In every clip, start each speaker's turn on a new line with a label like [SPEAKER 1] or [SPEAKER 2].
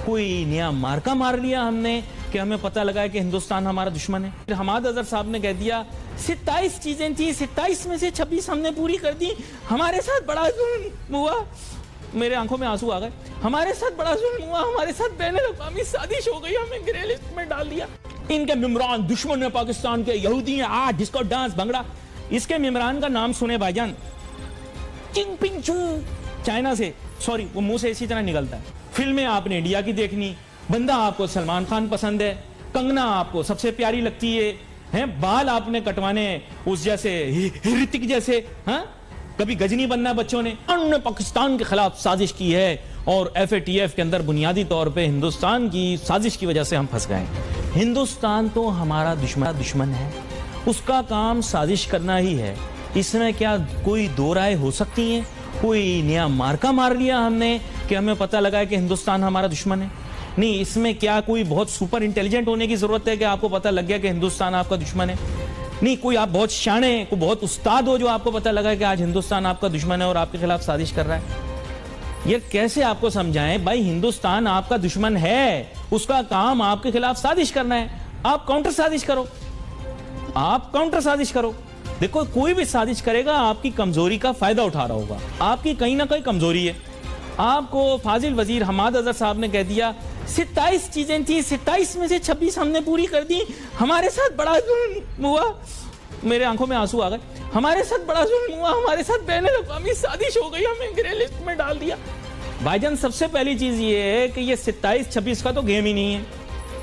[SPEAKER 1] کوئی نیا مارکا مار لیا ہم نے کہ ہمیں پتہ لگا ہے کہ ہندوستان ہمارا دشمن ہے. پھر حماد اظہر صاحب نے کہہ دیا 27 چیزیں تھیں, 27 میں سے 26 ہم نے پوری کر دی, ہمارے ساتھ بڑا ظلم ہوا. میرے آنکھوں میں آنسو آ گئے. ہمارے ساتھ بڑا ظلم ہوا, ہمارے ساتھ بین الاقوامی سازش ہو گئی, ہمیں گرے لسٹ میں ڈال دیا. ان کے ممبران دشمن ہے پاکستان کے, یہودی ہیں, آج ڈسکو ڈانس بھنگڑا. اس کے ممبران کا نام سنے بھائی جان, چنگ پنگ چو, چائنا سے, سوری وہ منہ سے اسی طرح نکلتا ہے. فلمیں آپ نے انڈیا کی دیکھنی, بندہ آپ کو سلمان خان پسند ہے, کنگنا آپ کو سب سے پیاری لگتی ہے, بال آپ نے کٹوانے اس جیسے ہرتک جیسے, ہاں کبھی گجنی بننا بچوں نے. انہوں نے پاکستان کے خلاف سازش کی ہے اور ایف اے ٹی ایف کے اندر بنیادی طور پہ ہندوستان کی سازش کی وجہ سے ہم پھنس گئے. ہندوستان تو ہمارا دشمن ہے, اس کا کام سازش کرنا ہی ہے. اس میں کیا کوئی دو رائے ہو سکتی ہیں؟ کوئی نیا مارکا مار لیا ہم نے کہ ہمیں پتہ لگا ہے کہ ہندوستان ہمارا دشمن ہے. نہیں, اس میں کیا کوئی بہت سپر انٹیلیجنٹ ہونے کی ضرورت ہے کہ آپ کو پتہ لگ گیا کہ ہندوستان آپ کا دشمن ہے. نہیں, کوئی آپ بہت شانے, کوئی بہت استاد ہو جو آپ کو پتہ لگا ہے کہ آج ہندوستان آپ کا دشمن ہے اور آپ کے خلاف سازش کر رہا ہے. یہ کیسے آپ کو سمجھائیں بھائی, ہندوستان آپ کا دشمن ہے, اس کا کام آپ کے خلاف سازش کرنا ہے. آپ کاؤنٹر سازش کرو, آپ کاؤنٹر سازش کرو. دیکھو کوئی بھی سازش کرے گا آپ کی کمزوری کا فائدہ اٹھا رہا ہوگا, آپ کی کہیں نہ کہیں کمزوری ہے. آپ کو فاضل وزیر حماد اظہر صاحب نے کہہ دیا 27 چیزیں تھیں, 27 میں سے 26 ہم نے پوری کر دی, ہمارے ساتھ بڑا ظلم ہوا. میرے آنکھوں میں آنسو آ گئے. ہمارے ساتھ بڑا ظلم ہوا, ہمارے ساتھ بین الاقوامی سازش ہو گئی, ہمیں گرے لسٹ میں ڈال دیا. بھائی جان سب سے پہلی چیز یہ ہے کہ یہ 27-26 کا تو گیم ہی نہیں ہے,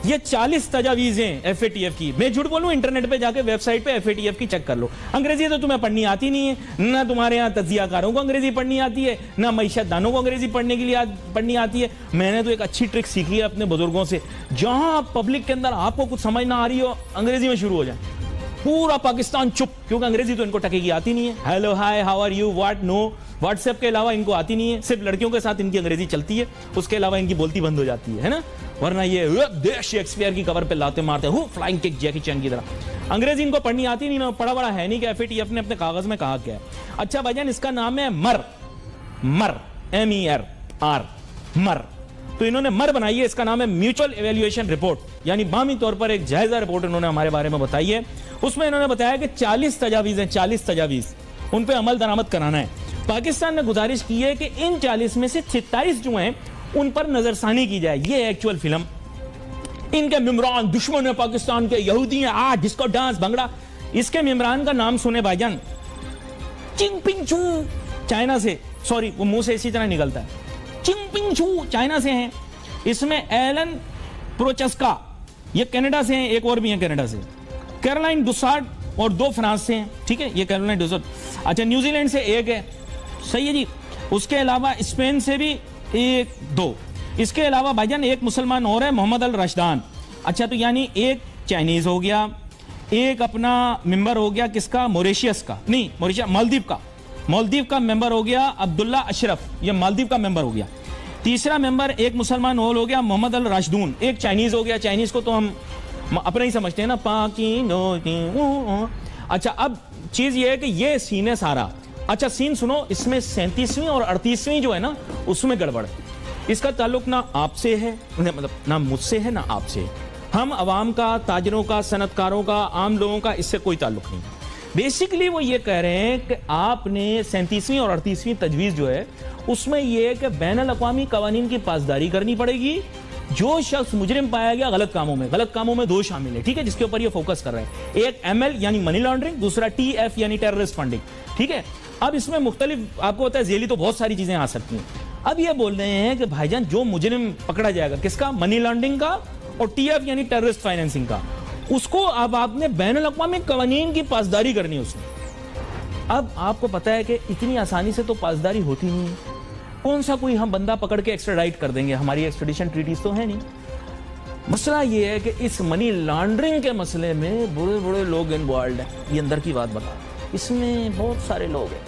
[SPEAKER 1] یہ 40 تجاویز ہیں ایف اے ٹی ایف کی. میں جھوٹ بولوں, انٹرنیٹ پہ جا کے ویب سائٹ پہ ایف اے ٹی ایف کی چیک کر لو. انگریزی تو تمہیں پڑھنی آتی نہیں ہے, نہ تمہارے یہاں تجزیہ کاروں کو انگریزی پڑھنی آتی ہے, نہ معیشت دانوں کو انگریزی پڑھنے کے لیے پڑھنی آتی ہے. میں نے تو ایک اچھی ٹرک سیکھی ہے اپنے بزرگوں سے, جہاں پبلک کے اندر آپ کو کچھ سمجھ نہ آ رہی ہو, انگریزی میں شروع ہو جائیں, پورا پاکستان چپ, کیونکہ انگریزی تو ان کو ٹکے کی آتی نہیں ہے. Hello, hi, how are you, what, no. WhatsApp کے علاوہ ان کو آتی نہیں ہے, صرف لڑکیوں کے ساتھ ان کی انگریزی چلتی ہے, اس کے علاوہ ان کی بولتی بند ہو جاتی ہے نا. ورنہ یہ شیکسپیئر کی کور پہ لاتے مارتے ہو فلائنگ کک جیکی چین کی طرح. انگریزی ان کو پڑھنی آتی نہیں, پڑھا بڑا ہے نہیں کہ ایف اے ٹی ایف نے اپنے کاغذ میں کہا کیا ہے. اچھا بھائی جان, اس کا نام ہے مر, MER. تو انہوں نے مر بنائی ہے, اس کا نام ہے میوچل ایویلیویشن رپورٹ, یعنی باہمی طور پر ایک جائزہ رپورٹ انہوں نے ہمارے بارے میں بتائی ہے. اس میں انہوں نے بتایا کہ 40 تجاویز ہیں, 40 تجاویز, ان پہ عمل درآمد کرانا ہے. پاکستان نے گزارش کی ہے کہ ان 40 میں سے 27 جو ہیں ان پر نظر ثانی کی جائے. یہ ایکچوئل فلم, ان کے ممبران دشمن ہے پاکستان کے, یہودی ہیں, آج ڈسکو ڈانس بھنگڑا. اس کے ممبران کا نام سنے بھائی جان, چنگ پنگ چو, چائنا سے, سوری وہ منہ سے اسی طرح نکلتا ہے, چنگ پنگ چو, چائنا سے ہیں. اس میں ایلن پروچسکا, یہ کینیڈا سے ہیں, ایک اور بھی ہیں کینیڈا سے. کیرولائن ڈوسارڈ اور 2 فرانس سے ہیں, ٹھیک ہے, یہ کیرولائن ڈوسارڈ. اچھا, نیوزی لینڈ سے ایک ہے, صحیح ہے جی. اس کے علاوہ اسپین سے بھی 1-2. اس کے علاوہ بھائی جان ایک مسلمان اور ہے, محمد الرشدان. اچھا, تو یعنی ایک چائنیز ہو گیا, ایک اپنا ممبر ہو گیا کس کا, موریشیس کا, نہیں موریشیا, مالدیو کا ممبر ہو گیا عبداللہ اشرف, یہ مالدیو کا ممبر ہو گیا. تیسرا ممبر ایک مسلمان اور ہو گیا محمد الراشدون, ایک چائنیز ہو گیا. چائنیز کو تو ہم اپنا ہی سمجھتے ہیں نا, اچھا, اب چیز یہ ہے کہ یہ سین ہے سارا. اچھا سین سنو, اس میں 37ویں اور 38ویں جو ہے نا اس میں گڑبڑ ہے. اس کا تعلق نہ آپ سے ہے, مطلب نہ مجھ سے ہے نہ آپ سے. ہم عوام کا, تاجروں کا, صنعت کاروں کا, عام لوگوں کا اس سے کوئی تعلق نہیں. بیسیکلی وہ یہ کہہ رہے ہیں کہ آپ نے 37ویں اور 38ویں تجویز جو ہے اس میں یہ ہے کہ بین الاقوامی قوانین کی پاسداری کرنی پڑے گی. جو شخص مجرم پایا گیا غلط کاموں میں 2 شامل ہے, ٹھیک ہے, جس کے اوپر یہ فوکس کر رہے ہیں. ایک ML یعنی منی لانڈرنگ, دوسرا TF یعنی ٹیررسٹ فنڈنگ, ٹھیک ہے. اب اس میں مختلف آپ کو پتا ہے ذیلی تو بہت ساری چیزیں آ سکتی ہیں. اب یہ بول رہے ہیں کہ بھائی جان جو مجرم پکڑا جائے گا کس کا, منی لانڈرنگ کا, اور TF یعنی ٹیررسٹ فائنینسنگ کا, اس کو اب آپ نے بین الاقوامی قوانین کی پاسداری کرنی ہے اس میں. اب آپ کو پتا ہے کہ اتنی آسانی سے تو پاسداری ہوتی نہیں ہے. کون سا کوئی ہم بندہ پکڑ کے ایکسٹراڈائٹ کر دیں گے, ہماری ایکسٹریڈیشن ٹریٹیز تو ہے نہیں. مسئلہ یہ ہے کہ اس منی لانڈرنگ کے مسئلے میں بڑے لوگ انوالوڈ ہیں. یہ اندر کی بات بتا, اس میں بہت سارے لوگ ہیں.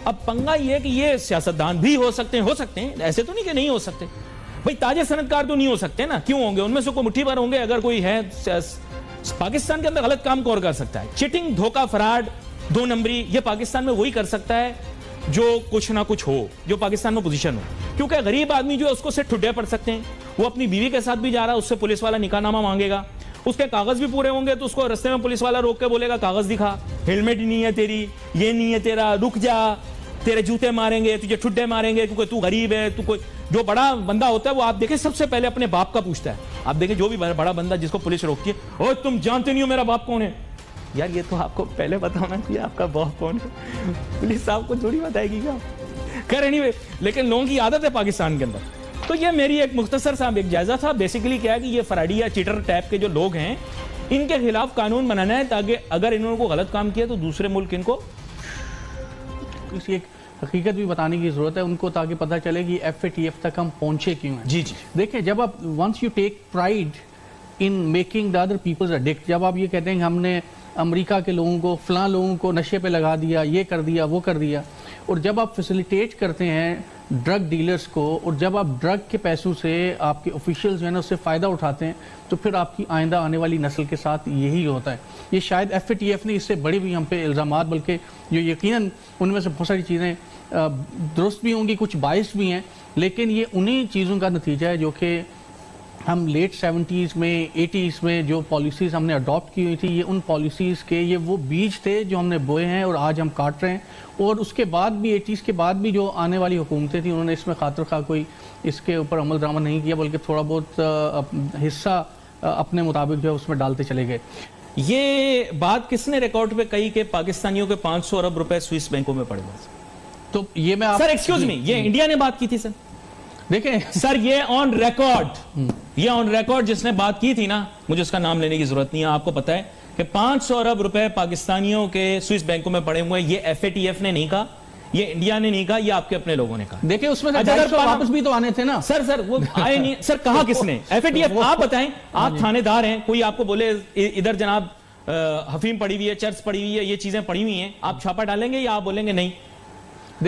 [SPEAKER 1] اب پنگا یہ ہے کہ یہ سیاستدان بھی ہو سکتے ہیں, ایسے تو نہیں کہ نہیں ہو سکتے. بھئی تاجر صنعت کار تو نہیں ہو سکتے نا, کیوں ہوں گے, ان میں سے کوئی مٹھی بھر ہوں گے. اگر کوئی ہے پاکستان کے اندر غلط کام کور کر سکتا ہے, چیٹنگ, دھوکہ, فراڈ, 2 نمبری, یہ پاکستان میں وہی کر سکتا ہے جو کچھ نہ کچھ ہو, جو پاکستان میں پوزیشن ہو. کیونکہ غریب آدمی جو ہے اس کو سے ٹھڈے پڑ سکتے ہیں, وہ اپنی بیوی کے ساتھ بھی جا رہا ہے, اس سے پولیس والا نکاح نامہ مانگے گا, اس کے کاغذ بھی پورے ہوں گے تو اس کو رستے میں پولیس والا روک کے بولے گا کاغذ دکھا, ہیلمٹ ہی نہیں ہے تیری, یہ نہیں ہے تیرا, رک جا, تیرے جوتے ماریں گے, تجھے ٹھڈے ماریں گے کیونکہ تو غریب ہے, تو کوئی جو بڑا بندہ ہوتا ہے وہ آپ دیکھیں سب سے پہلے اپنے باپ کا پوچھتا ہے. آپ دیکھیں جو بھی بڑا بندہ جس کو پولیس روکتی ہے, او تم جانتے نہیں ہو میرا باپ کون ہے, یار یہ تو آپ کو پہلے پتا ہونا چاہیے آپ کا باپ کون ہے, پولیس آپ کو تھوڑی بتائے گی کیا. خیر اینی لیکن لوگوں کی عادت ہے پاکستان کے اندر. تو یہ میری ایک مختصر سا ایک جائزہ تھا. بیسیکلی کیا ہے کہ یہ فراڈی یا چیٹر ٹائپ کے جو لوگ ہیں ان کے خلاف قانون بنانا ہے تاکہ اگر انہوں نے غلط کام کیا تو دوسرے ملک ان کو
[SPEAKER 2] اس کی ایک حقیقت بھی بتانے کی ضرورت ہے ان کو تاکہ پتہ چلے کہ FATF تک ہم پہنچے کیوں ہیں.
[SPEAKER 1] جی جی
[SPEAKER 2] دیکھیں جب آپ once you take pride in making the other peoples addict, جب آپ یہ کہتے ہیں کہ ہم نے امریکہ کے لوگوں کو فلاں لوگوں کو نشے پہ لگا دیا, یہ کر دیا, وہ کر دیا, اور جب آپ فیسیلیٹیٹ کرتے ہیں ڈرگ ڈیلرز کو, اور جب آپ ڈرگ کے پیسوں سے آپ کے آفیشیلز جو ہیں نا اس سے فائدہ اٹھاتے ہیں, تو پھر آپ کی آئندہ آنے والی نسل کے ساتھ یہی ہوتا ہے. یہ شاید FATF نے اس سے بڑی بھی ہم پہ الزامات, بلکہ جو یقیناً ان میں سے بہت ساری چیزیں درست بھی ہوں گی, کچھ باعث بھی ہیں, لیکن یہ انہی چیزوں کا نتیجہ ہے جو کہ ہم لیٹ 70s میں 80s میں جو پالیسیز ہم نے اڈاپٹ کی ہوئی تھی, یہ ان پالیسیز کے یہ وہ بیج تھے جو ہم نے بوئے ہیں اور آج ہم کاٹ رہے ہیں. اور اس کے بعد بھی 80s کے بعد بھی جو آنے والی حکومتیں تھیں انہوں نے اس میں خاطر خواہ کوئی اس کے اوپر عمل درآمد نہیں کیا, بلکہ تھوڑا بہت حصہ اپنے مطابق جو ہے اس میں ڈالتے چلے گئے.
[SPEAKER 1] یہ بات کس نے ریکارڈ پہ کہی کہ پاکستانیوں کے 500 ارب روپے سوئس بینکوں میں پڑے ہوئے؟
[SPEAKER 2] تو یہ میں
[SPEAKER 1] سر ایکسکیوز می, یہ انڈیا نے بات کی تھی سر.
[SPEAKER 2] دیکھیں
[SPEAKER 1] سر یہ آن ریکارڈ جس نے بات کی تھی نا, مجھے اس کا نام لینے کی ضرورت نہیں ہے, آپ کو پتا ہے کہ 500 ارب روپے پاکستانیوں کے سوئس بینکوں میں پڑے ہوئے. یہ FATF نے نہیں کہا, یہ انڈیا نے نہیں کہا, یہ آپ کے اپنے لوگوں نے کہا.
[SPEAKER 2] دیکھیں اس میں سے واپس بھی تو آنے تھے نا
[SPEAKER 1] سر وہ آئے نہیں. سر کہا کس نے؟ FATF. آپ بتائیں, آپ تھانے دار ہیں, کوئی آپ کو بولے ادھر جناب حفیم پڑی ہوئی ہے, چرچ پڑی ہوئی ہے, یہ چیزیں پڑی ہوئی ہیں, آپ چھاپا ڈالیں گے یا آپ بولیں گے نہیں؟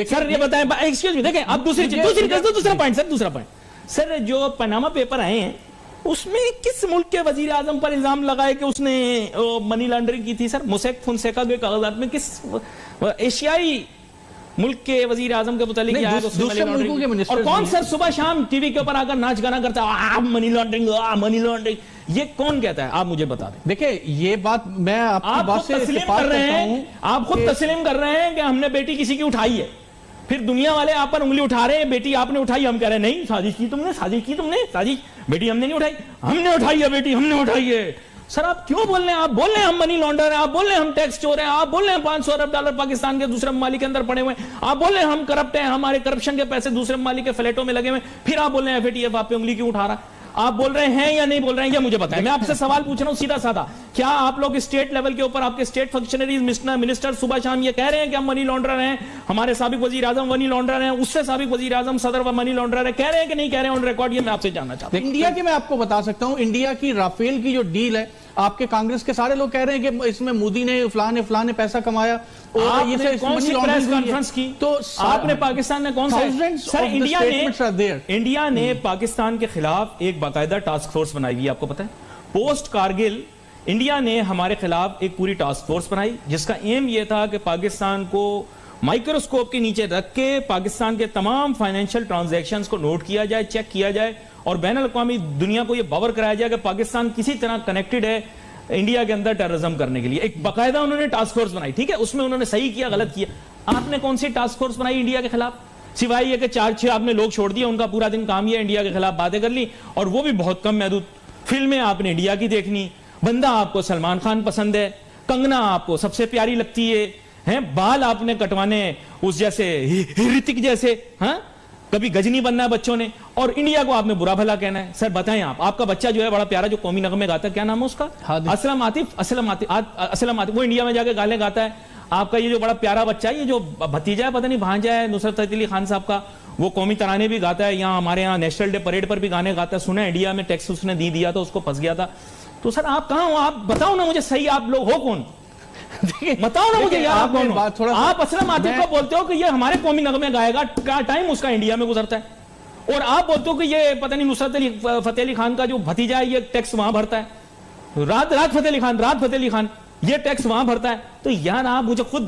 [SPEAKER 1] سر یہ بتائیں, ایکسکیوز می, دیکھیں آپ دوسرا پوائنٹ. سر جو پاناما پیپر آئے ہیں اس میں کس ملک کے وزیر اعظم پر الزام لگائے کہ اس نے منی لانڈرنگ کی تھی؟ سر موسیک فونسیکا کے کاغذات میں کس ایشیائی ملک کے وزیر اعظم کے متعلق کیا ہے؟ اور کون سر صبح شام ٹی وی کے اوپر آ کر ناچ گانا کرتا ہے منی لانڈرنگ, یہ کون کہتا ہے؟ آپ مجھے بتا دیں.
[SPEAKER 2] دیکھیں یہ بات میں آپ کی بات سے اتفاق کرتا ہوں.
[SPEAKER 1] آپ خود تسلیم کر رہے ہیں کہ ہم نے بیٹی کسی کی اٹھائی ہے, پھر دنیا والے آپ پر انگلی اٹھا رہے ہیں بیٹی آپ نے اٹھائی, ہم کہہ رہے ہیں نہیں سازش کی تم نے بیٹی ہم نے نہیں اٹھائی, ہم نے اٹھائی ہے بیٹی, ہم نے اٹھائی ہے. سر آپ کیوں بول رہے ہیں؟ آپ بول رہے ہیں ہم منی لانڈر ہیں, آپ بول رہے ہیں ہم ٹیکس چور ہیں, آپ بول رہے ہیں 500 ارب ڈالر پاکستان کے دوسرے ممالک کے اندر پڑے ہوئے ہیں, آپ بول رہے ہیں ہم کرپٹ ہیں, ہمارے کرپشن کے پیسے دوسرے ممالک کے فلیٹوں میں لگے ہوئے ہیں, پھر آپ بول رہے ہیں FATF آپ پہ انگلی کیوں اٹھا رہا ہے؟ آپ بول رہے ہیں یا نہیں بول رہے ہیں یہ مجھے بتائیں. میں آپ سے سوال پوچھ رہا ہوں سیدھا سادہ, کیا آپ لوگ اسٹیٹ لیول کے اوپر آپ کے اسٹیٹ فنکشنریز منسٹر صبح شام یہ کہہ رہے ہیں کہ ہم منی لانڈرر ہیں, ہمارے سابق وزیر اعظم منی لانڈرر ہیں, اس سے سابق وزیر اعظم صدر و منی لانڈرر ہیں, کہہ رہے ہیں کہ نہیں کہہ رہے ہیں آن ریکارڈ؟ یہ میں آپ سے جاننا چاہتا ہوں.
[SPEAKER 2] انڈیا کی میں آپ کو بتا سکتا ہوں, انڈیا کی رافیل کی جو ڈیل ہے, آپ کے کانگریس کے سارے لوگ کہہ رہے ہیں کہ اس میں مودی نے فلاں نے پیسہ کمایا,
[SPEAKER 1] آپ نے کون سی پریس کانفرنس کی؟ تو آپ نے پاکستان نے کون سا؟ انڈیا نے پاکستان کے خلاف ایک باقاعدہ ٹاسک فورس بنائی ہوئی, آپ کو پتہ ہے پوسٹ کارگل انڈیا نے ہمارے خلاف ایک پوری ٹاسک فورس بنائی جس کا ایم یہ تھا کہ پاکستان کو مائکروسکوپ کے نیچے رکھ کے پاکستان کے تمام فائنینشل ٹرانزیکشنز کو نوٹ کیا جائے, چیک کیا جائے, اور بین الاقوامی دنیا کو یہ باور کرایا جائے کہ پاکستان کسی طرح کنیکٹڈ ہے انڈیا کے اندر ٹیررزم کرنے کے لیے. ایک باقاعدہ انہوں نے ٹاسک فورس بنائی, ٹھیک ہے, اس میں انہوں نے صحیح کیا غلط کیا. آپ نے کون سی ٹاسک فورس بنائی انڈیا کے خلاف؟ سوائے یہ کہ 4-6 آپ نے لوگ چھوڑ دیا, ان کا پورا دن کام یہ انڈیا کے خلاف باتیں کر لی, اور وہ بھی بہت کم محدود. فلمیں آپ نے انڈیا کی دیکھنی, بندہ آپ کو سلمان خان پسند ہے, کنگنا آپ کو سب سے پیاری لگتی ہے, بال آپ نے کٹوانے اس جیسے ہرتک جیسے, ہاں کبھی گجنی بننا ہے بچوں نے, اور انڈیا کو آپ نے برا بھلا کہنا ہے. سر بتائیں آپ کا بچہ جو ہے بڑا پیارا جو قومی نغمے گاتا ہے, کیا نام ہے اس کا؟ اسلم عاطف. وہ انڈیا میں جا کے گانے گاتا ہے. آپ کا یہ جو بڑا پیارا بچہ ہے, یہ جو بھتیجا ہے پتہ نہیں بھانجا ہے نصرت فتح علی خان صاحب کا, وہ قومی ترانے بھی گاتا ہے, یہاں ہمارے یہاں نیشنل ڈے پریڈ پر بھی گانے گاتا ہے. سنا ہے انڈیا میں ٹیکس اس نے دیا تھا, اس کو پھنس گیا تھا. تو سر آپ کہاں ہو؟ آپ بتاؤ نا مجھے صحیح, آپ لوگ ہو کون؟ بتاؤ نا مجھے یار, آپ کون ہو؟ آپ اسلم عاطف کو بولتے ہو کہ یہ ہمارے قومی نغمے گائے گا, کیا ٹائم اس کا انڈیا میں گزرتا ہے, اور آپ بولتے ہو کہ یہ پتہ نہیں نصرت فتح علی خان کا جو بھتیجا ہے یہ ٹیکس وہاں بھرتا ہے, رات فتح علی خان یہ ٹیکس وہاں بھرتا ہے. تو یار آپ مجھے خود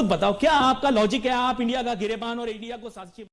[SPEAKER 1] بتاؤ, کیا آپ کا لاجک ہے؟ آپ انڈیا کا گریبان اور انڈیا کو سازشی